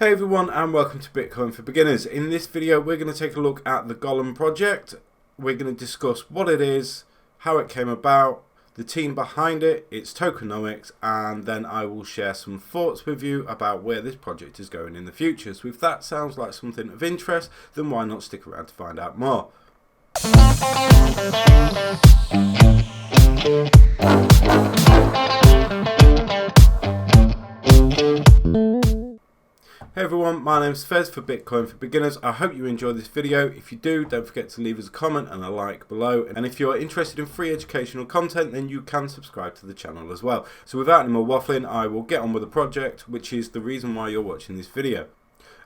Hey everyone, and welcome to Bitcoin for Beginners. In this video we're going to take a look at the Golem project. We're going to discuss what it is, how it came about, the team behind it, its tokenomics, and then I will share some thoughts with you about where this project is going in the future. So if that sounds like something of interest, then why not stick around to find out more. Hey everyone, my name's Fez for Bitcoin for Beginners. I hope you enjoyed this video. If you do, don't forget to leave us a comment and a like below. And if you're interested in free educational content, then you can subscribe to the channel as well. So without any more waffling, I will get on with the project, which is the reason why you're watching this video.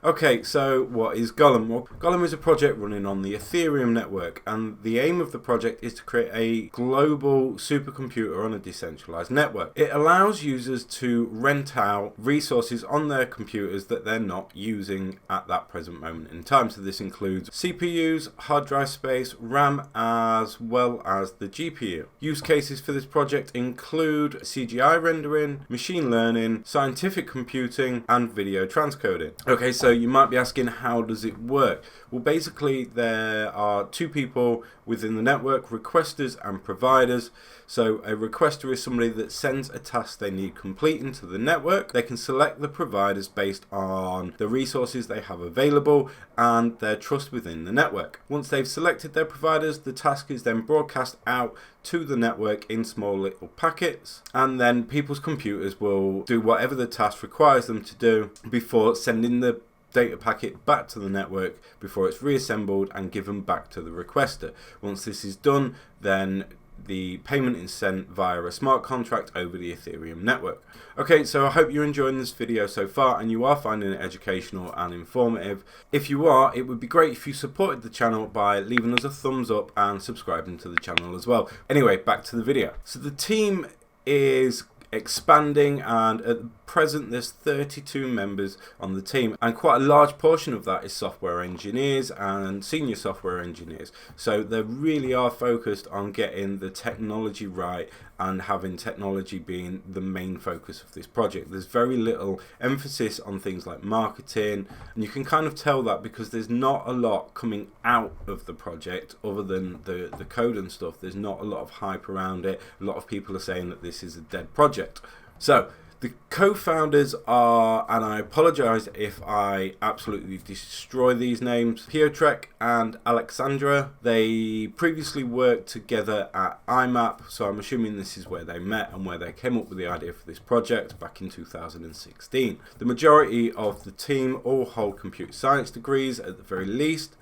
Okay, so what is Golem? Well, Golem is a project running on the Ethereum network, and the aim of the project is to create a global supercomputer on a decentralized network. It allows users to rent out resources on their computers that they're not using at that present moment in time. So this includes CPUs, hard drive space, RAM, as well as the GPU. Use cases for this project include CGI rendering, machine learning, scientific computing, and video transcoding. Okay, so you might be asking, how does it work? Well, basically there are two people within the network, requesters and providers. So a requester is somebody that sends a task they need completing to the network. They can select the providers based on the resources they have available and their trust within the network. Once they've selected their providers, the task is then broadcast out to the network in small little packets, and then people's computers will do whatever the task requires them to do before sending the data packet back to the network before it's reassembled and given back to the requester. Once this is done, then the payment is sent via a smart contract over the Ethereum network. Okay, so I hope you're enjoying this video so far and you are finding it educational and informative. If you are, it would be great if you supported the channel by leaving us a thumbs up and subscribing to the channel as well. Anyway, back to the video. So the team is expanding, and at present there's 32 members on the team, and quite a large portion of that is software engineers and senior software engineers. So they really are focused on getting the technology right and having technology being the main focus of this project. There's very little emphasis on things like marketing, and you can kind of tell that because there's not a lot coming out of the project other than the code and stuff. There's not a lot of hype around it. A lot of people are saying that this is a dead project. So the co-founders are, and I apologize if I absolutely destroy these names, Piotrek and Alexandra. They previously worked together at IMAP, so I'm assuming this is where they met and where they came up with the idea for this project back in 2016. The majority of the team all hold computer science degrees at the very least,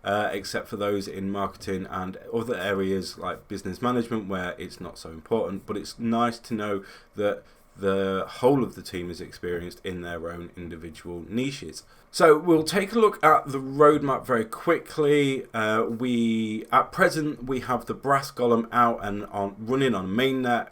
except for those in marketing and other areas like business management where it's not so important, but it's nice to know that the whole of the team is experienced in their own individual niches. So we'll take a look at the roadmap very quickly. At present we have the Brass Golem out and running on mainnet.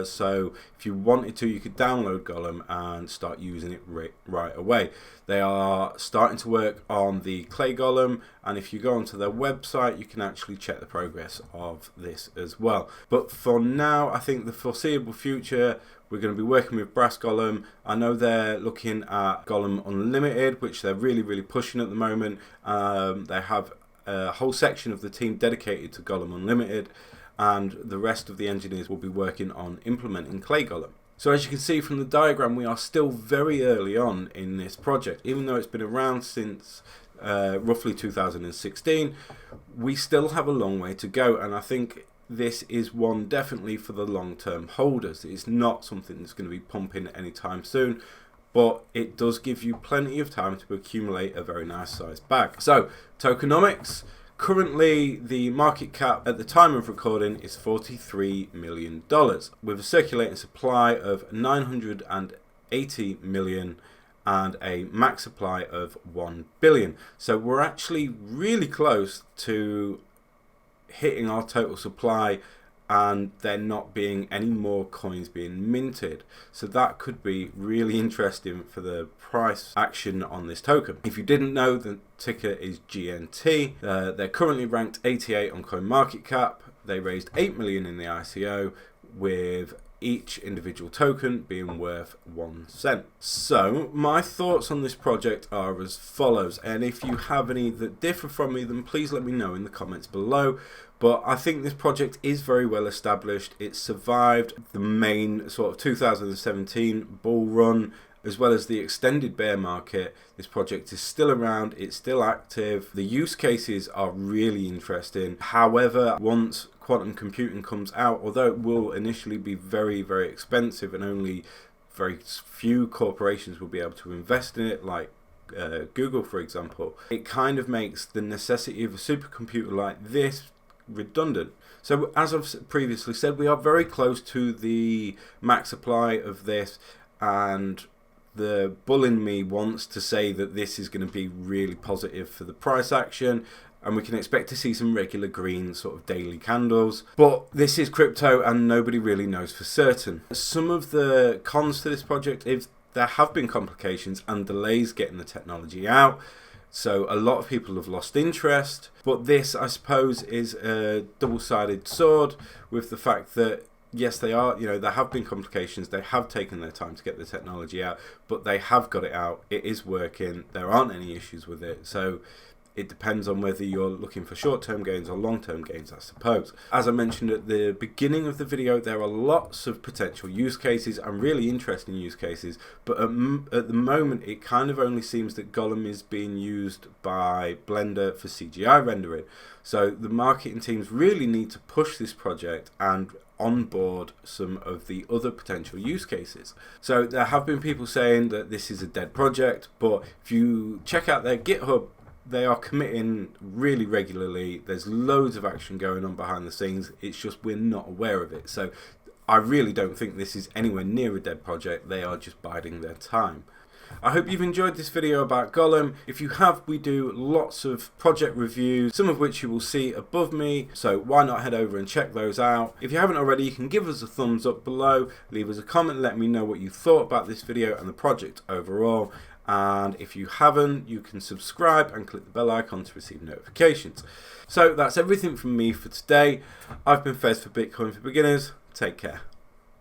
So if you wanted to, you could download Golem and start using it right away. They are starting to work on the Clay Golem, and if you go onto their website you can actually check the progress of this as well. But for now, I think the foreseeable future, we're going to be working with Brass Golem. I know they're looking at Golem Unlimited, which they're really pushing at the moment. They have a whole section of the team dedicated to Golem Unlimited, and the rest of the engineers will be working on implementing Clay Golem. So as you can see from the diagram, we are still very early on in this project. Even though it's been around since roughly 2016, we still have a long way to go, and I think this is one definitely for the long-term holders. It's not something that's going to be pumping anytime soon, but it does give you plenty of time to accumulate a very nice sized bag. So tokenomics. Currently, the market cap at the time of recording is $43 million, with a circulating supply of 980 million and a max supply of 1 billion. So we're actually really close to hitting our total supply and there not being any more coins being minted. So that could be really interesting for the price action on this token. If you didn't know, the ticker is GNT. They're currently ranked 88 on CoinMarketCap. They raised 8 million in the ICO with each individual token being worth 1 cent. So my thoughts on this project are as follows, and if you have any that differ from me, then please let me know in the comments below. But I think this project is very well established. It survived the main sort of 2017 bull run, as well as the extended bear market. This project is still around, it's still active. The use cases are really interesting. However, once quantum computing comes out, although it will initially be very, very expensive and only very few corporations will be able to invest in it, like Google, for example, it kind of makes the necessity of a supercomputer like this redundant. So as I've previously said, we are very close to the max supply of this, and the bull in me wants to say that this is going to be really positive for the price action, and we can expect to see some regular green sort of daily candles. But this is crypto and nobody really knows for certain. Some of the cons to this project is there have been complications and delays getting the technology out. So a lot of people have lost interest, but this, I suppose, is a double-sided sword with the fact that yes, they are, there have been complications, they have taken their time to get the technology out, but they have got it out, it is working, there aren't any issues with it. So it depends on whether you're looking for short-term gains or long-term gains, I suppose. As I mentioned at the beginning of the video, there are lots of potential use cases and really interesting use cases, but at the moment it kind of only seems that Golem is being used by Blender for CGI rendering. So the marketing teams really need to push this project and onboard some of the other potential use cases. So there have been people saying that this is a dead project, but if you check out their GitHub, they are committing really regularly. There's loads of action going on behind the scenes. It's just we're not aware of it. So I really don't think this is anywhere near a dead project. They are just biding their time. I hope you've enjoyed this video about Golem. If you have, we do lots of project reviews, some of which you will see above me, so why not head over and check those out. If you haven't already, you can give us a thumbs up below, leave us a comment, let me know what you thought about this video and the project overall. And if you haven't, you can subscribe and click the bell icon to receive notifications. So that's everything from me for today. I've been Fez for Bitcoin for Beginners. Take care.